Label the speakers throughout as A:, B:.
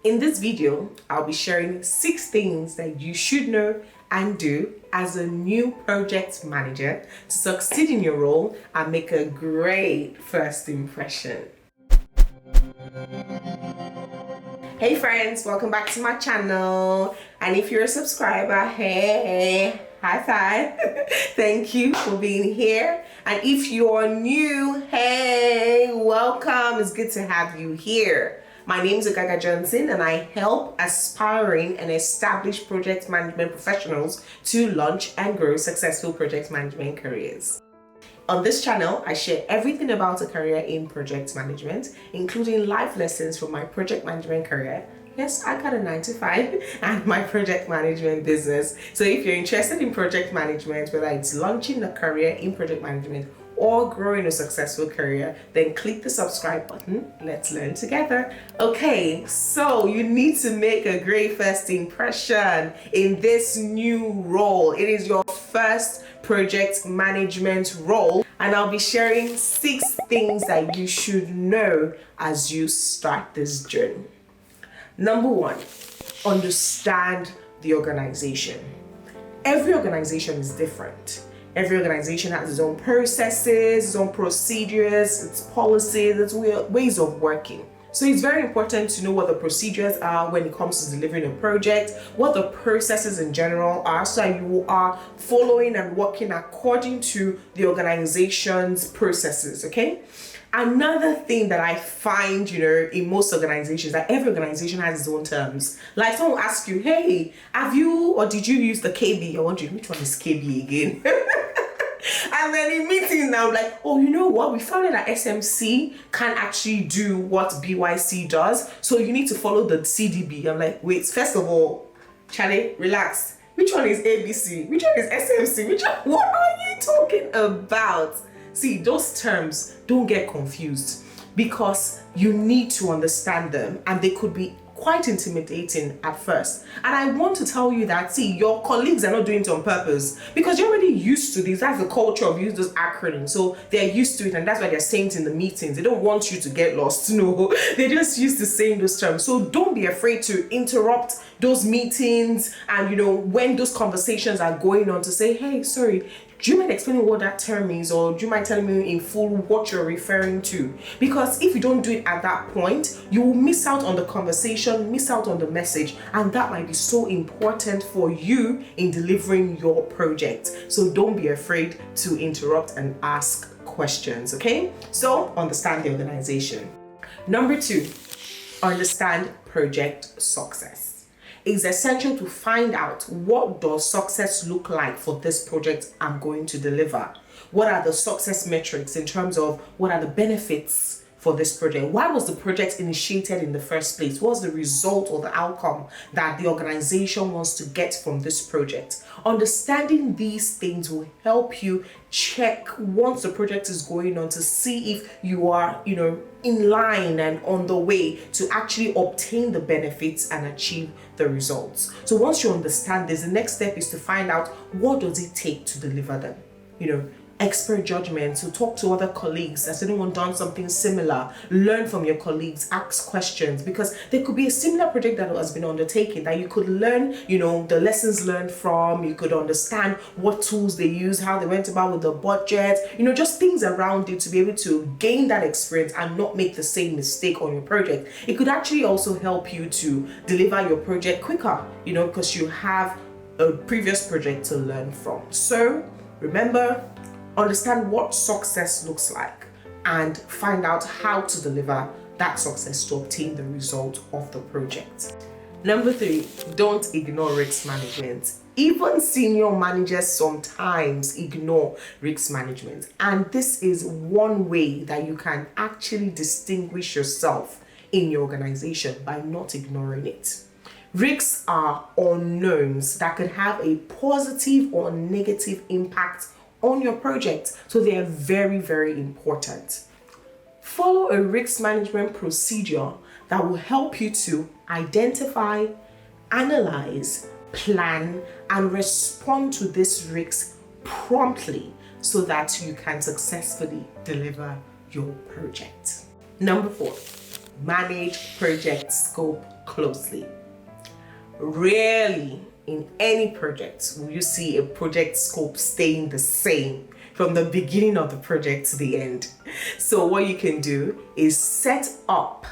A: In this video, I'll be sharing 6 things that you should know and do as a new project manager to succeed in your role and make a great first impression. Hey friends, welcome back to my channel. And if you're a subscriber, hey, high five. Thank you for being here. And if you're new, hey, welcome. It's good to have you here. My name is Ogaga Johnson and I help aspiring and established project management professionals to launch and grow successful project management careers. On this channel, I share everything about a career in project management, including life lessons from my project management career. Yes, I got a 9 to 5 and my project management business. So if you're interested in project management, whether it's launching a career in project management or growing a successful career, then click the subscribe button. Let's learn together. Okay, so you need to make a great first impression in this new role. It is your first project management role, and I'll be sharing 6 things that you should know as you start this journey. Number 1, understand the organization. Every organization is different. Every organization has its own processes, its own procedures, its policies, its ways of working. So it's very important to know what the procedures are when it comes to delivering a project, what the processes in general are, so that you are following and working according to the organization's processes, okay? Another thing that I find, in most organizations, that every organization has its own terms. Like someone will ask you, hey, have you or did you use the KB? I wonder which one is KB again? And then in meetings now, like, oh, you know what? We found out that SMC can actually do what BYC does. So you need to follow the CDB. I'm like, wait, first of all, Charlie, relax. Which one is ABC? Which one is SMC? What are you talking about? See, those terms, don't get confused because you need to understand them and they could be quite intimidating at first. And I want to tell you that, see, your colleagues are not doing it on purpose because you're already used to this. That's the culture of using those acronyms. So they're used to it and that's why they're saying it in the meetings. They don't want you to get lost. No, they're just used to saying those terms. So don't be afraid to interrupt those meetings and, when those conversations are going on to say, hey, sorry, do you mind explaining what that term is, or do you mind telling me in full what you're referring to? Because if you don't do it at that point, you will miss out on the conversation, miss out on the message, and that might be so important for you in delivering your project. So don't be afraid to interrupt and ask questions, okay? So understand the organization. Number 2, understand project success. It's essential to find out what does success look like for this project I'm going to deliver. What are the success metrics in terms of what are the benefits for this project? Why was the project initiated in the first place? What's the result or the outcome that the organization wants to get from this project? Understanding these things will help you check once the project is going on to see if you are, in line and on the way to actually obtain the benefits and achieve the results. So once you understand this, the next step is to find out what does it take to deliver them. Expert judgment, so talk to other colleagues. Has anyone done something similar? Learn from your colleagues, ask questions, because there could be a similar project that has been undertaken that you could learn, the lessons learned from. You could understand what tools they use, how they went about with the budget, just things around it to be able to gain that experience and not make the same mistake on your project. It could actually also help you to deliver your project quicker, because you have a previous project to learn from. So remember, understand what success looks like and find out how to deliver that success to obtain the result of the project. Number 3, don't ignore risk management. Even senior managers sometimes ignore risk management. And this is one way that you can actually distinguish yourself in your organization by not ignoring it. Risks are unknowns that could have a positive or negative impact on your project, so they are very, very important. Follow a risk management procedure that will help you to identify, analyze, plan, and respond to this risk promptly so that you can successfully deliver your project. Number 4, manage project scope closely. Rarely in any project will you see a project scope staying the same from the beginning of the project to the end. So what you can do is set up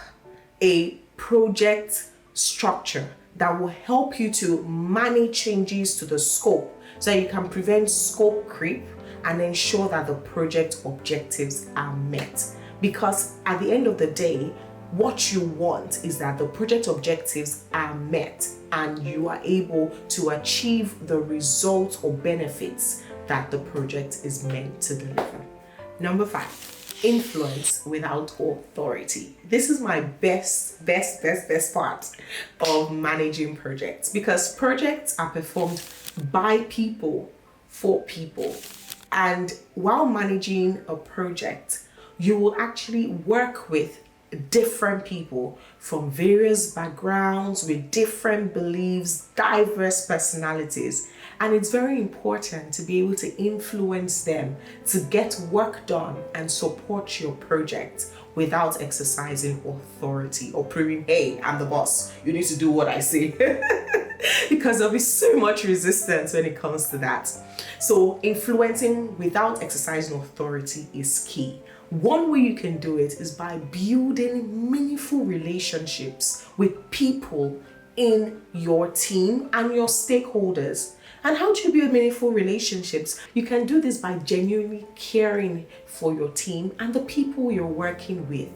A: a project structure that will help you to manage changes to the scope so you can prevent scope creep and ensure that the project objectives are met. Because at the end of the day, what you want is that the project objectives are met and you are able to achieve the results or benefits that the project is meant to deliver. Number 5, influence without authority. This is my best part of managing projects, because projects are performed by people for people. And while managing a project, you will actually work with different people from various backgrounds with different beliefs, diverse personalities. And it's very important to be able to influence them to get work done and support your project without exercising authority or proving, hey, I'm the boss, you need to do what I say. Because there'll be so much resistance when it comes to that. So influencing without exercising authority is key. One way you can do it is by building meaningful relationships with people in your team and your stakeholders. And how do you build meaningful relationships? You can do this by genuinely caring for your team and the people you're working with.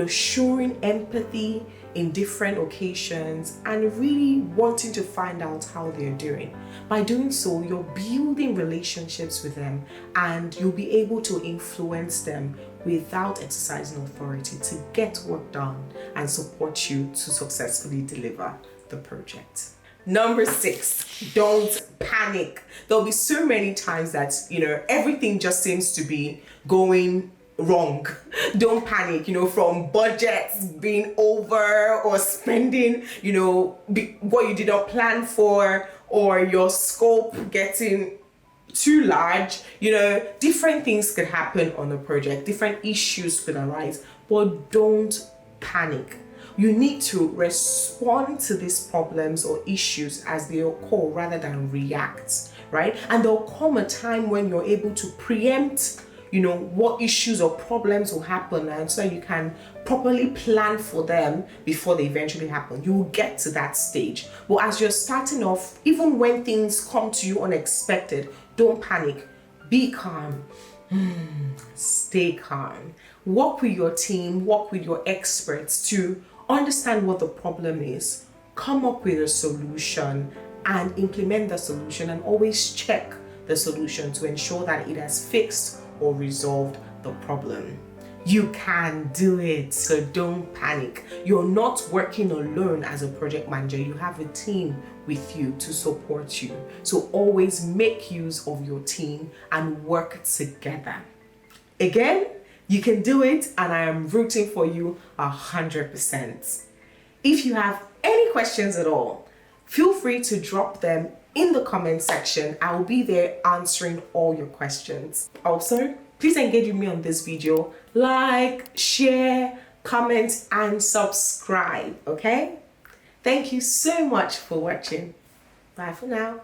A: Showing empathy in different occasions and really wanting to find out how they're doing. By doing so, you're building relationships with them and you'll be able to influence them without exercising authority to get work done and support you to successfully deliver the project. Number 6, don't panic. There'll be so many times that, everything just seems to be going wrong. Don't panic, from budgets being over or spending, what you did not plan for, or your scope getting too large. Different things could happen on a project, different issues could arise, but don't panic. You need to respond to these problems or issues as they occur rather than react, right? And there'll come a time when you're able to preempt what issues or problems will happen, and so you can properly plan for them before they eventually happen. You will get to that stage. But as you're starting off, even when things come to you unexpected, don't panic. Be calm. Stay calm. Work with your team, work with your experts to understand what the problem is, come up with a solution and implement the solution, and always check the solution to ensure that it has fixed or resolved the problem. You can do it, so don't panic. You're not working alone as a project manager. You have a team with you to support you. So always make use of your team and work together. Again, you can do it, and I am rooting for you 100%. If you have any questions at all, feel free to drop them in the comment section. I will be there answering all your questions. Also, please engage with me on this video. Like, share, comment, and subscribe, okay? Thank you so much for watching. Bye for now.